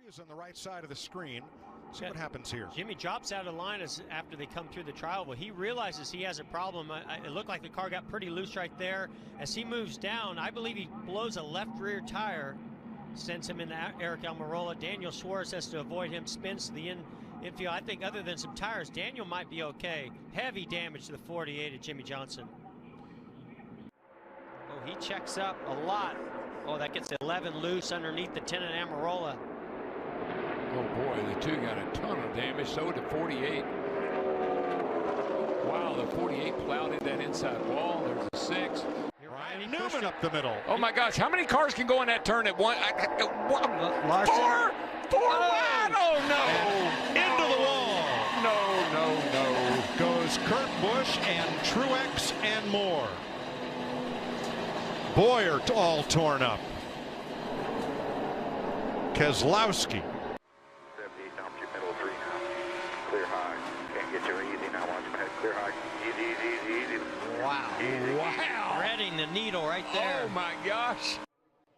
Is on the right side of the screen. See what happens here. Jimmy drops out of line after they come through the trial. Well, he realizes he has a problem. It looked like the car got pretty loose right there. As he moves down, I believe he blows a left rear tire, sends him into Eric Almirola. Daniel Suarez has to avoid him, spins to the infield. I think other than some tires, Daniel might be okay. Heavy damage to the 48 of Jimmy Johnson. Oh, he checks up a lot. Oh, that gets 11 loose underneath the 10 of Almirola. Oh boy, the two got a ton of damage. So did 48. Wow, the 48 plowed in that inside wall. There's a 6. Ryan Newman up the middle. Oh my gosh, how many cars can go in that turn at one? Four wide. Oh no! Into the wall. No. Goes Kurt Busch and Truex and more. Boyer all torn up. Keselowski. Wow. Threading the needle right there. Oh my gosh.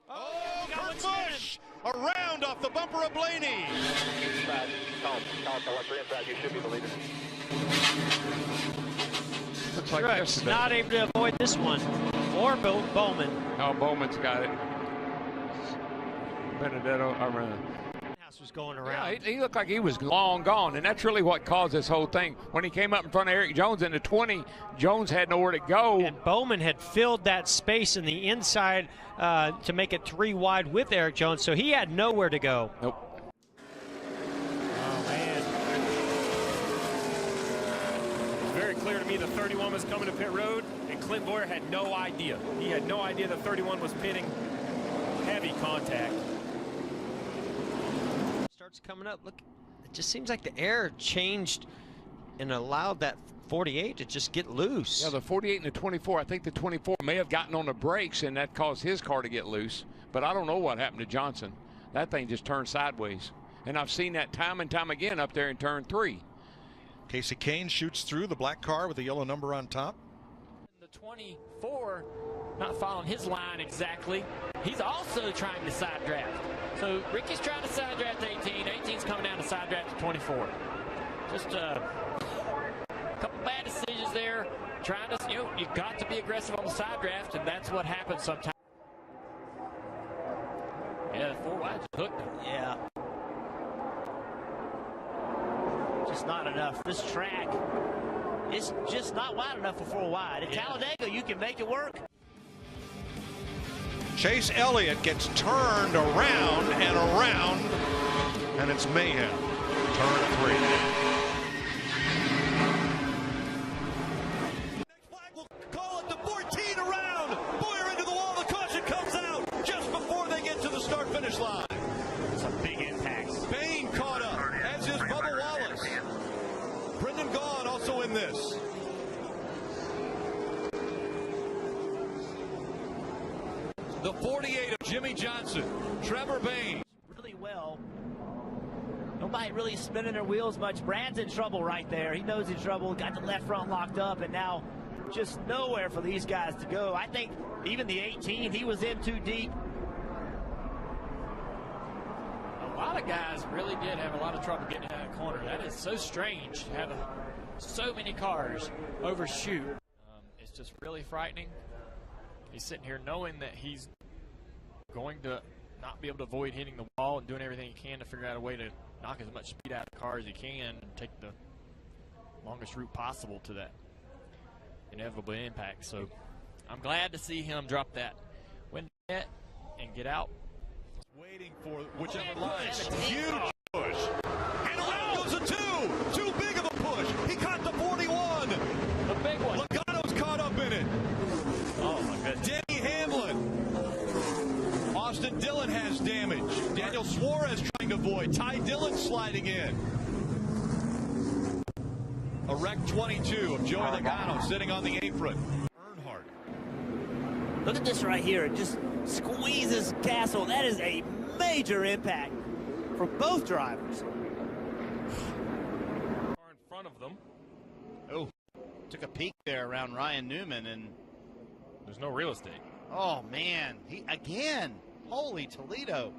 Oh, Kurt Busch around off the bumper of Blaney. Looks like Truex not able to avoid this one. Or Bowman. Oh, Bowman's got it. Benedetto around. Was going around. Yeah, he looked like he was long gone, and that's really what caused this whole thing. When he came up in front of Eric Jones in the 20, Jones had nowhere to go. And Bowman had filled that space in the inside to make it 3 wide with Eric Jones, so he had nowhere to go. Nope. Oh, man. It's very clear to me the 31 was coming to pit road, and Clint Boyer had no idea. He had no idea the 31 was pitting. Heavy contact. Starts coming up. Look, it just seems like the air changed and allowed that 48 to just get loose. Yeah, the 48 and the 24. I think the 24 may have gotten on the brakes, and that caused his car to get loose. But I don't know what happened to Johnson. That thing just turned sideways. And I've seen that time and time again up there in turn 3. Casey Kane shoots through the black car with the yellow number on top. The 24 not following his line exactly. He's also trying to side draft. So Ricky's trying to side draft 18. 18's coming down to side draft to 24. Just a couple bad decisions there. Trying to, you've got to be aggressive on the side draft, and that's what happens sometimes. Yeah, 4 wide hooked him. Yeah. Just not enough. This track is just not wide enough for 4 wide. At Talladega, you can make it work. Chase Elliott gets turned around and around, and it's mayhem. Turn 3. Next flag will call it the 14 around. Boyer into the wall. The caution comes out just before they get to the start-finish line. It's a big impact. Bain caught up, as is Bubba Wallace. Brendan Gaughan also in this. The 48 of Jimmy Johnson, Trevor Bain. Really well. Nobody really spinning their wheels much. Brad's in trouble right there. He knows he's in trouble. Got the left front locked up, and now just nowhere for these guys to go. I think even the 18, he was in too deep. A lot of guys really did have a lot of trouble getting out of the corner. That is so strange to have so many cars overshoot. It's just really frightening. He's sitting here knowing that he's going to not be able to avoid hitting the wall and doing everything he can to figure out a way to knock as much speed out of the car as he can and take the longest route possible to that inevitable impact. So I'm glad to see him drop that window net and get out. Waiting for whichever line. Huge push. And around goes a 2. Too big of a push. He caught the 41. The big one. Logano's caught up in it. Oh, my goodness. Denny Hamlin. Austin Dillon has damage. Daniel Suarez trying to avoid. Ty Dillon sliding in. A wreck 22 of Joey Logano sitting on the apron. Earnhardt. Look at this right here. It just squeezes Castle. That is a major impact for both drivers. Car in front of them. Oh, took a peek there around Ryan Newman, and There's no real estate. oh man, he again. Holy Toledo.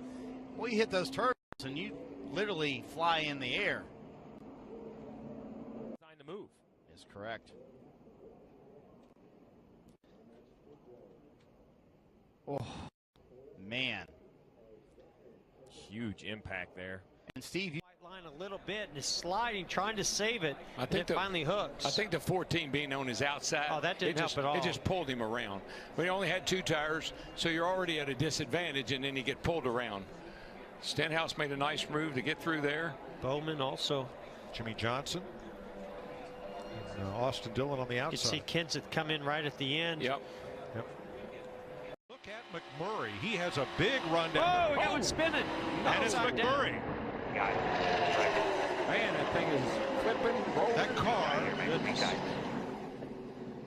We hit those turns and you literally fly in the air. Designed to move. Is correct. Oh, man. Huge impact there. And Steve, you White line a little bit and is sliding, trying to save it. I think it finally hooks. I think the 14 being on his outside. Oh, that didn't help at all. It just pulled him around. But he only had 2 tires, so you're already at a disadvantage, and then you get pulled around. Stenhouse made a nice move to get through there. Bowman also. Jimmy Johnson. And, Austin Dillon on the You outside. can see Kenseth come in right at the end. Yep. Look at McMurray. He has a big run Oh, down. we got one spinning. And it's Upside down. McMurray. Man, that thing is flipping, rolling. That car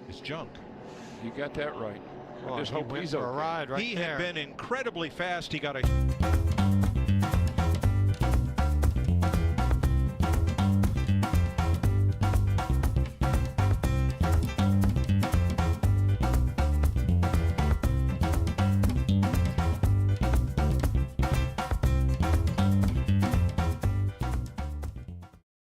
is junk. You got that right. I just He hope went he's for a okay. ride right He there. had been incredibly fast. He got a